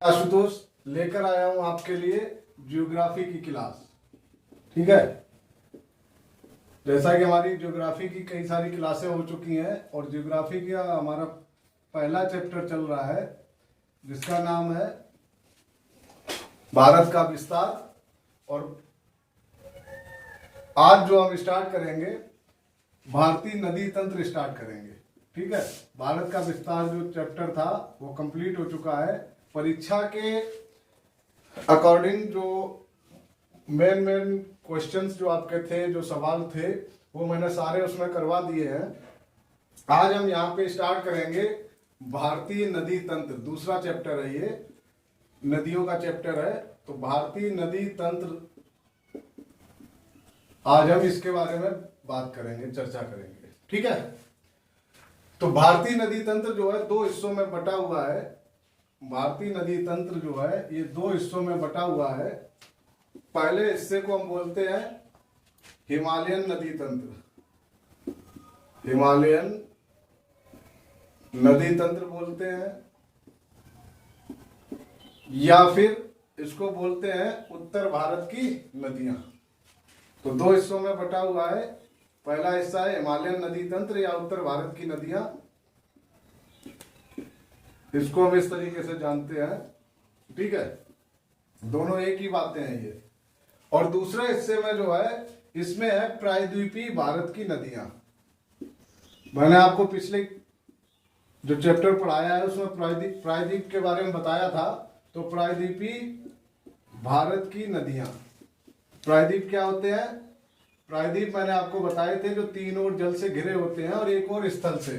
आशुतोष लेकर आया हूं आपके लिए ज्योग्राफी की क्लास। ठीक है, जैसा कि हमारी ज्योग्राफी की कई सारी क्लासें हो चुकी हैं और ज्योग्राफी का हमारा पहला चैप्टर चल रहा है जिसका नाम है भारत का विस्तार। और आज जो हम स्टार्ट करेंगे भारतीय नदी तंत्र स्टार्ट करेंगे। ठीक है, भारत का विस्तार जो चैप्टर था वो कंप्लीट हो चुका है। परीक्षा के अकॉर्डिंग जो मेन क्वेश्चंस जो आपके थे, जो सवाल थे, वो मैंने सारे उसमें करवा दिए हैं। आज हम यहाँ पे स्टार्ट करेंगे भारतीय नदी तंत्र, दूसरा चैप्टर है ये, नदियों का चैप्टर है। तो भारतीय नदी तंत्र आज हम इसके बारे में बात करेंगे, चर्चा करेंगे। ठीक है, तो भारतीय नदी तंत्र जो है दो हिस्सों में बटा हुआ है। भारतीय नदी तंत्र जो है ये दो हिस्सों में बटा हुआ है। पहले हिस्से को हम बोलते हैं हिमालयन नदी तंत्र, हिमालयन नदी तंत्र बोलते हैं, या फिर इसको बोलते हैं उत्तर भारत की नदियां। तो दो हिस्सों में बटा हुआ है। पहला हिस्सा है हिमालयन नदी तंत्र या उत्तर भारत की नदियां, इसको हम इस तरीके से जानते हैं। ठीक है, दोनों एक ही बातें हैं ये। और दूसरे हिस्से में जो है इसमें है प्रायद्वीपीय भारत की नदियां। मैंने आपको पिछले जो चैप्टर पढ़ाया है उसमें प्रायद्वीप के बारे में बताया था। तो प्रायद्वीपीय भारत की नदियां, प्रायद्वीप क्या होते हैं? प्रायद्वीप मैंने आपको बताए थे जो तीन ओर जल से घिरे होते हैं और एक और स्थल से।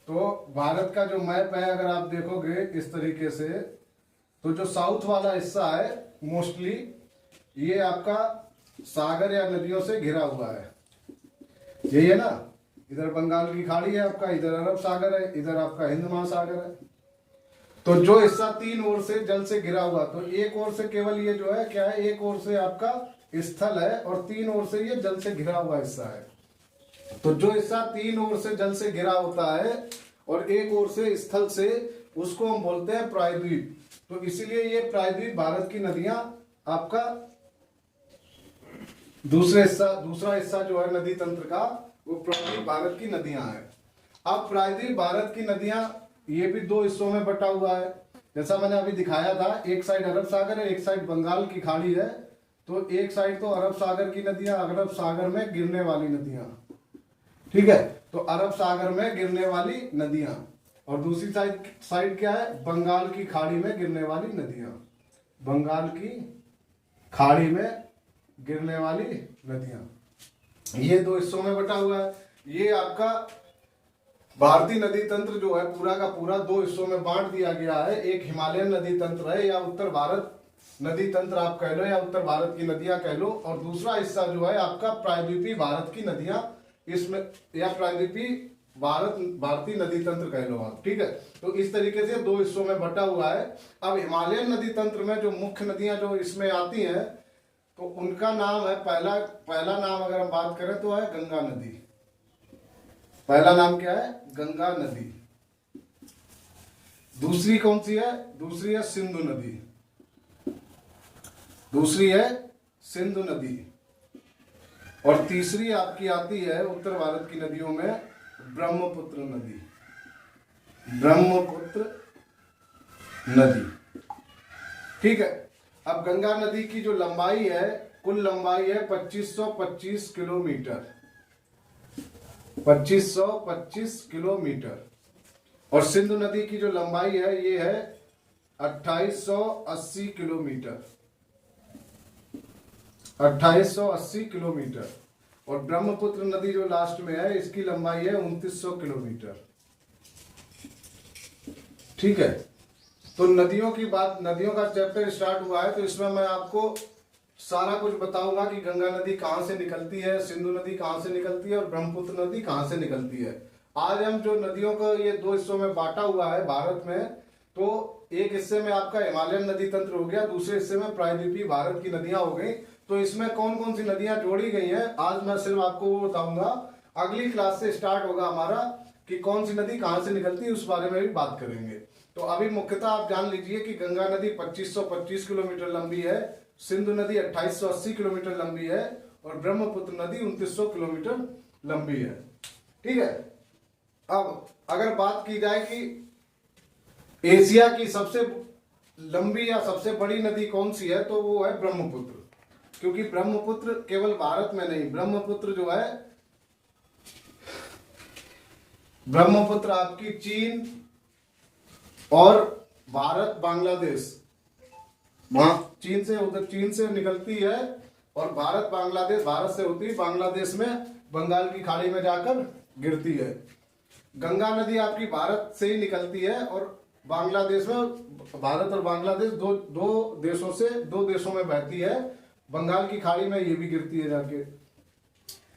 तो भारत का जो मैप है अगर आप देखोगे इस तरीके से, तो जो साउथ वाला हिस्सा है मोस्टली ये आपका सागर या नदियों से घिरा हुआ है। यही है ना, इधर बंगाल की खाड़ी है आपका, इधर अरब सागर है, इधर आपका हिंद महासागर है। तो जो हिस्सा तीन ओर से जल से घिरा हुआ, तो एक ओर से केवल ये जो है क्या है, एक ओर से आपका स्थल है और तीन ओर से ये जल से घिरा हुआ हिस्सा है। तो जो हिस्सा तीन ओर से जल से घिरा होता है और एक ओर से स्थल से, उसको हम बोलते हैं प्रायद्वीप। तो इसीलिए ये प्रायद्वीप भारत की नदियां आपका दूसरा हिस्सा जो है नदी तंत्र का, वो प्रायद्वीप भारत की नदियां हैं। अब प्रायद्वीप भारत की नदियां ये भी दो हिस्सों में बटा हुआ है, जैसा मैंने अभी दिखाया था। एक साइड अरब सागर है, एक साइड बंगाल की खाड़ी है। तो एक साइड तो अरब सागर की नदियां, अरब सागर में गिरने वाली नदियां। ठीक है, तो अरब सागर में गिरने वाली नदियां, और दूसरी साइड क्या है, बंगाल की खाड़ी में गिरने वाली नदियां, बंगाल की खाड़ी में गिरने वाली नदियां। ये दो हिस्सों में बटा हुआ है। ये आपका भारतीय नदी तंत्र जो है पूरा का पूरा दो हिस्सों में बांट दिया गया है। एक हिमालयन नदी तंत्र है या उत्तर भारत नदी तंत्र आप कह लो, या उत्तर भारत की नदियां कह लो, और दूसरा हिस्सा जो है आपका प्रायद्वीपीय भारत की नदियां, इसमें या प्रायद्वीपीय भारतीय नदी तंत्र कह लो आप। ठीक है, तो इस तरीके से दो हिस्सों में बटा हुआ है। अब हिमालयन नदी तंत्र में जो मुख्य नदियां जो इसमें आती हैं, तो उनका नाम है, पहला नाम अगर हम बात करें तो है गंगा नदी। पहला नाम क्या है? गंगा नदी। दूसरी कौन सी है? दूसरी है सिंधु नदी, दूसरी है सिंधु नदी। और तीसरी आपकी आती है उत्तर भारत की नदियों में ब्रह्मपुत्र नदी, ब्रह्मपुत्र नदी। ठीक है, अब गंगा नदी की जो लंबाई है, कुल लंबाई है 2525 किलोमीटर, 2525 किलोमीटर। और सिंधु नदी की जो लंबाई है ये है 2880 किलोमीटर, 2880 किलोमीटर। और ब्रह्मपुत्र नदी जो लास्ट में है इसकी लंबाई है 2900 किलोमीटर। ठीक है, तो नदियों की बात, नदियों का चैप्टर स्टार्ट हुआ है, तो इसमें मैं आपको सारा कुछ बताऊंगा कि गंगा नदी कहां से निकलती है, सिंधु नदी कहां से निकलती है और ब्रह्मपुत्र नदी कहां से निकलती है। आज हम जो नदियों को ये दो हिस्सों में बांटा हुआ है भारत में, तो एक हिस्से में आपका हिमालयन नदी तंत्र हो गया, दूसरे हिस्से में प्रायद्वीपीय भारत की नदियां हो गई। तो इसमें कौन कौन सी नदियां जोड़ी गई हैं आज मैं सिर्फ आपको वो बताऊंगा। अगली क्लास से स्टार्ट होगा हमारा कि कौन सी नदी कहां से निकलती है, उस बारे में भी बात करेंगे। तो अभी मुख्यतः आप जान लीजिए कि गंगा नदी 2525 किलोमीटर लंबी है, सिंधु नदी 2880 किलोमीटर लंबी है और ब्रह्मपुत्र नदी 2900 किलोमीटर लंबी है। ठीक है। अब अगर बात की जाए कि एशिया की सबसे लंबी या सबसे बड़ी नदी कौन सी है, तो वो है ब्रह्मपुत्र। क्योंकि ब्रह्मपुत्र केवल भारत में नहीं, ब्रह्मपुत्र जो है, ब्रह्मपुत्र आपकी चीन और भारत बांग्लादेश, वहां चीन से, उधर चीन से निकलती है और भारत बांग्लादेश, भारत से होती है बांग्लादेश में बंगाल की खाड़ी में जाकर गिरती है। गंगा नदी आपकी भारत से ही निकलती है और बांग्लादेश में, भारत और बांग्लादेश दो देशों में बहती है, बंगाल की खाड़ी में ये भी गिरती है जाके।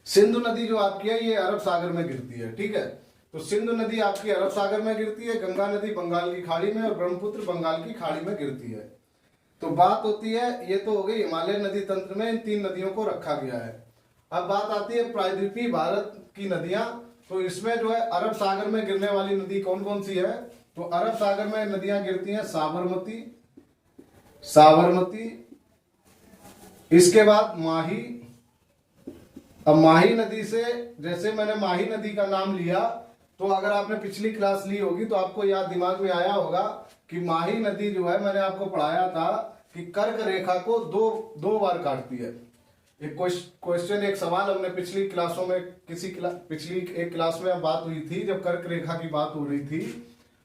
सिंधु नदी जो आपकी है ये अरब सागर में गिरती है। ठीक है। तो सिंधु नदी आपकी अरब सागर में गिरती है, गंगा नदी बंगाल की खाड़ी में और ब्रह्मपुत्र बंगाल की खाड़ी में गिरती है। तो बात होती है, ये तो हो गई हिमालय नदी तंत्र में इन 3 नदियों को रखा गया है। अब बात आती है प्रायद्वीपीय भारत की नदियां। तो इसमें जो है अरब सागर में गिरने वाली नदी कौन कौन सी है, तो अरब सागर में नदियां गिरती हैं साबरमती, इसके बाद माही। अब माही नदी से, जैसे मैंने माही नदी का नाम लिया, तो अगर आपने पिछली क्लास ली होगी तो आपको याद दिमाग में आया होगा कि माही नदी जो है, मैंने आपको पढ़ाया था कि कर्क रेखा को दो बार काटती है। एक क्वेश्चन, एक सवाल हमने पिछली क्लासों में, पिछली एक क्लास में बात हुई थी जब कर्क रेखा की बात हो रही थी,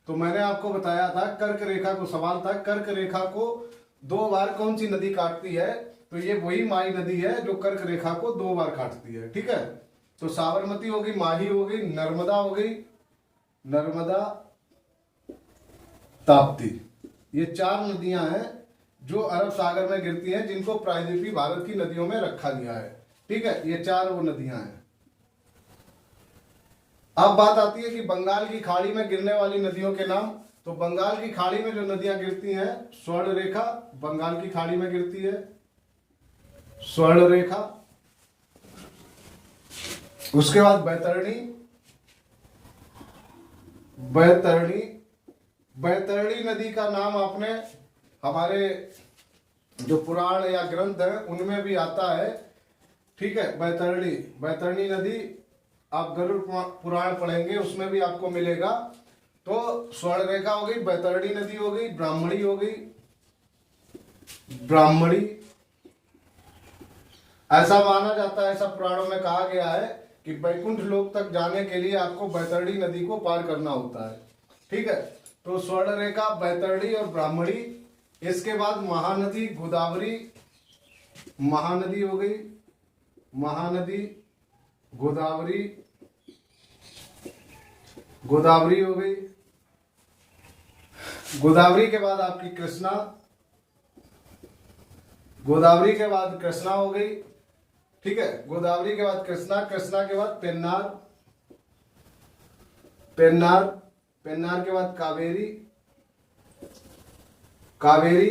तो मैंने आपको बताया था कर्क रेखा को, सवाल था कर्क रेखा को 2 बार कौन सी नदी काटती है, तो ये वही माही नदी है जो कर्क रेखा को 2 बार काटती है। ठीक है। तो साबरमती हो गई, माही हो गई, नर्मदा हो गई, नर्मदा, ताप्ती, ये 4 नदियां हैं जो अरब सागर में गिरती हैं, जिनको प्रायद्वीपीय भारत की नदियों में रखा गया है। ठीक है। ये 4 वो नदियां हैं। अब बात आती है कि बंगाल की खाड़ी में गिरने वाली नदियों के नाम। तो बंगाल की खाड़ी में जो नदियां गिरती हैं, स्वर्ण रेखा बंगाल की खाड़ी में गिरती है, स्वर्ण रेखा। उसके बाद बैतरणी नदी का नाम आपने हमारे जो पुराण या ग्रंथ है उनमें भी आता है। ठीक है। बैतरणी नदी आप गरुड़ पुराण पढ़ेंगे उसमें भी आपको मिलेगा। तो स्वर्ण रेखा हो गई, बैतरणी नदी हो गई, ब्राह्मणी हो गई, ब्राह्मणी। ऐसा माना जाता है, ऐसा पुराणों में कहा गया है कि वैकुंठ लोक तक जाने के लिए आपको बैतरणी नदी को पार करना होता है। ठीक है। तो स्वर्ण रेखा, बैतरणी और ब्राह्मणी। इसके बाद महानदी, गोदावरी, महानदी हो गई, महानदी, गोदावरी, गोदावरी हो गई। गोदावरी के बाद आपकी कृष्णा, गोदावरी के बाद कृष्णा हो गई। ठीक है। गोदावरी के बाद कृष्णा, कृष्णा के बाद पेन्नार, पेन्नार, पेन्नार के बाद कावेरी, कावेरी।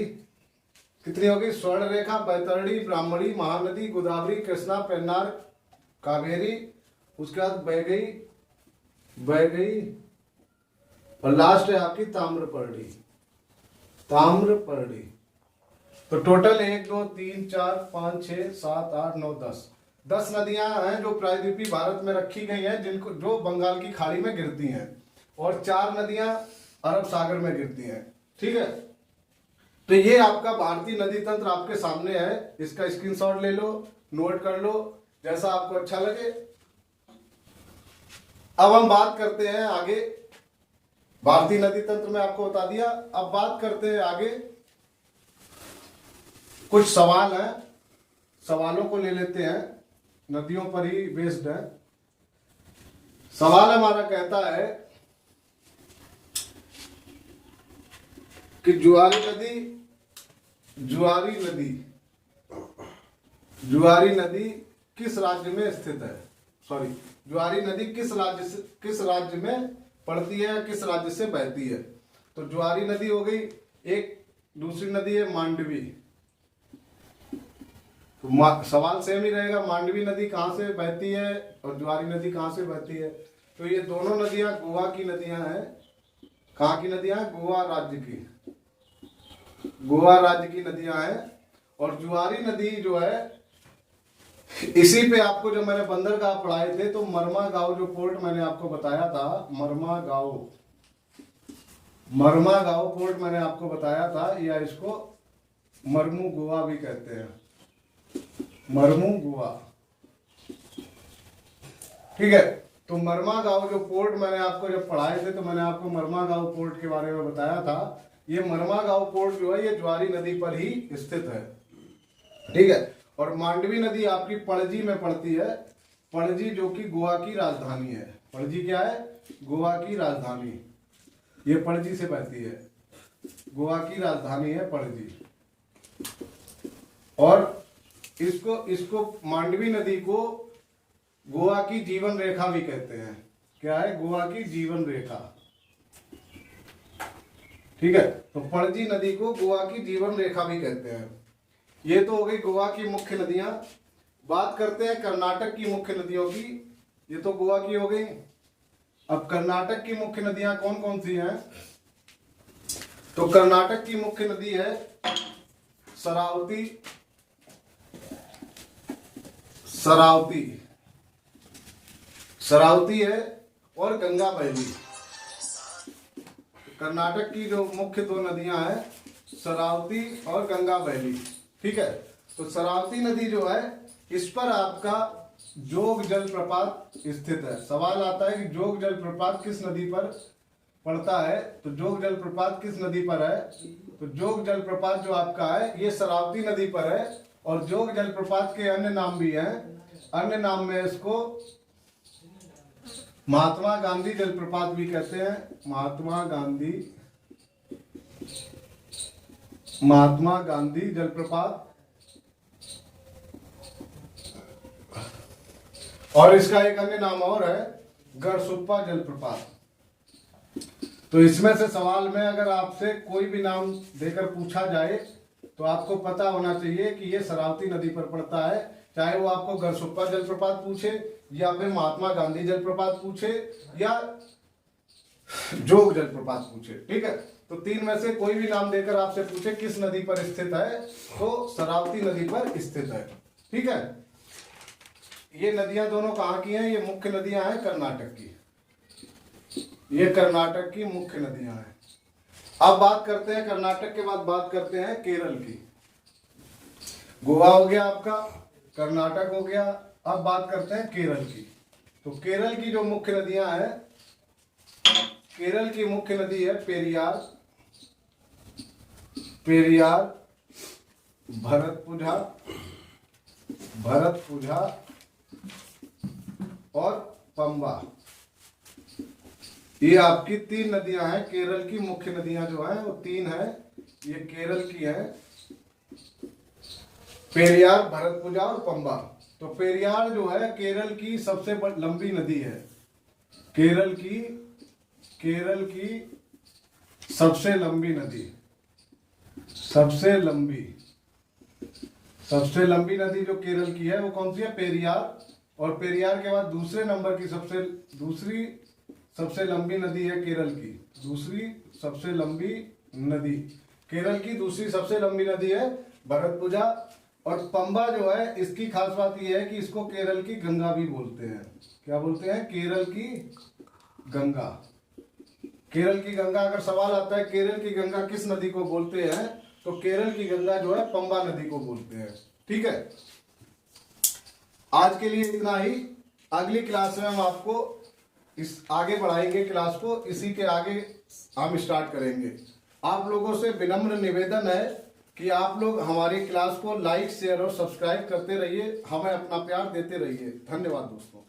कितनी होगी? स्वर्ण रेखा, बैतरणी, ब्राह्मणी, महानदी, गोदावरी, कृष्णा, पेन्नार, कावेरी। उसके बाद बैगई, बैगई और लास्ट है आपकी ताम्रपर्णी, ताम्रपर्णी। तो टोटल 1 2 3 4 5 6 7 8 9 10 नदियां हैं जो प्रायद्वीपीय भारत में रखी गई हैं, जिनको जो बंगाल की खाड़ी में गिरती हैं, और 4 नदियां अरब सागर में गिरती हैं। ठीक है। तो ये आपका भारतीय नदी तंत्र आपके सामने है, इसका स्क्रीनशॉट ले लो, नोट कर लो, जैसा आपको अच्छा लगे। अब हम बात करते हैं आगे, भारतीय नदी तंत्र में आपको बता दिया। अब बात करते हैं आगे, कुछ सवाल हैं, सवालों को ले लेते हैं, नदियों पर ही बेस्ड है। सवाल हमारा कहता है कि जुआरी नदी किस राज्य में स्थित है? सॉरी, जुआरी नदी किस राज्य में पड़ती है, किस राज्य से बहती है? तो जुआरी नदी हो गई एक, दूसरी नदी है मांडवी। तो सवाल सेम ही रहेगा, मांडवी नदी कहाँ से बहती है और जुआरी नदी कहाँ से बहती है? तो ये दोनों नदियां गोवा की नदियां हैं। कहाँ की नदियां हैं? गोवा राज्य की, गोवा राज्य की नदियां हैं। और जुआरी नदी जो है, इसी पे आपको जब मैंने बंदरगाह पढ़ाए थे तो मरमा गांव जो पोर्ट मैंने आपको बताया था, मरमा गांव पोर्ट मैंने आपको बताया था, या इसको मरमू गोवा भी कहते हैं, मरमू गोवा। ठीक है, तो मरमा गांव जो पोर्ट मैंने आपको जब पढ़ाए थे तो मैंने आपको मरमा गांव पोर्ट के बारे में बताया था। ये मरमा गांव पोर्ट जो है ये ज्वारी नदी पर ही स्थित है। ठीक है, और मांडवी नदी आपकी पणजी में पड़ती है, पणजी जो कि गोवा की राजधानी है। पणजी क्या है? गोवा की राजधानी, ये पणजी से बहती है, गोवा की राजधानी है पणजी। और इसको मांडवी नदी को गोवा की जीवन रेखा भी कहते हैं। क्या है? गोवा की जीवन रेखा। ठीक है, तो पणजी नदी को गोवा की जीवन रेखा भी कहते हैं। ये तो हो गई गोवा की मुख्य नदियां। बात करते हैं कर्नाटक की मुख्य नदियों की। ये तो गोवा की हो गई। अब कर्नाटक की मुख्य नदियां कौन कौन सी हैं? तो कर्नाटक की मुख्य नदी है शरावती, शरावती है और गंगा बहली। कर्नाटक की जो मुख्य दो नदियां हैं शरावती और गंगा बहली। ठीक है, तो शरावती नदी जो है इस पर आपका जोग जलप्रपात स्थित है। सवाल आता है कि जोग जलप्रपात किस नदी पर पड़ता है? तो जोग जलप्रपात किस नदी पर है? तो जोग जलप्रपात जो आपका है ये शरावती नदी पर है। और जोग जलप्रपात के अन्य नाम भी हैं। अन्य नाम में इसको महात्मा गांधी जलप्रपात भी कहते हैं। महात्मा गांधी जलप्रपात। और इसका एक अन्य नाम और है गरसुप्पा जलप्रपात। तो इसमें से सवाल में अगर आपसे कोई भी नाम देकर पूछा जाए तो आपको पता होना चाहिए कि ये शरावती नदी पर पड़ता है, चाहे वो आपको गरसुप्पा जलप्रपात पूछे या फिर महात्मा गांधी जलप्रपात पूछे या जोग जलप्रपात पूछे। ठीक है, तो तीन में से कोई भी नाम देकर आपसे पूछे किस नदी पर स्थित है तो शरावती नदी पर स्थित है। ठीक है, ये नदियां दोनों कहाँ की हैं? ये मुख्य नदियां हैं कर्नाटक की, ये कर्नाटक की मुख्य नदियां हैं। अब बात करते हैं कर्नाटक के बाद बात करते हैं केरल की। गोवा हो गया आपका, कर्नाटक हो गया, अब बात करते हैं केरल की। तो केरल की जो मुख्य नदियां हैं, केरल की मुख्य नदी है पेरियार, भरतपुझा और पंबा। ये आपकी तीन नदियां हैं। केरल की मुख्य नदियां जो हैं वो तीन हैं। ये केरल की है पेरियार, भरतपुझा और पंबा। तो पेरियार जो है केरल की सबसे लंबी नदी है। केरल की सबसे लंबी नदी, सबसे लंबी नदी जो केरल की है वो कौन सी है? पेरियार। और पेरियार के बाद दूसरे नंबर की दूसरी सबसे लंबी नदी है केरल की, दूसरी सबसे लंबी नदी केरल की दूसरी सबसे लंबी नदी है भरतपुझा। और पंबा जो है इसकी खास बात यह है कि इसको केरल की गंगा भी बोलते हैं। क्या बोलते हैं? केरल की गंगा। केरल की गंगा, अगर सवाल आता है केरल की गंगा किस नदी को बोलते हैं तो केरल की गंगा जो है पंबा नदी को बोलते हैं। ठीक है, आज के लिए इतना ही। अगली क्लास में हम आपको इस आगे बढ़ाएंगे क्लास को, इसी के आगे हम स्टार्ट करेंगे। आप लोगों से विनम्र निवेदन है कि आप लोग हमारी क्लास को लाइक, शेयर और सब्सक्राइब करते रहिए, हमें अपना प्यार देते रहिए। धन्यवाद दोस्तों।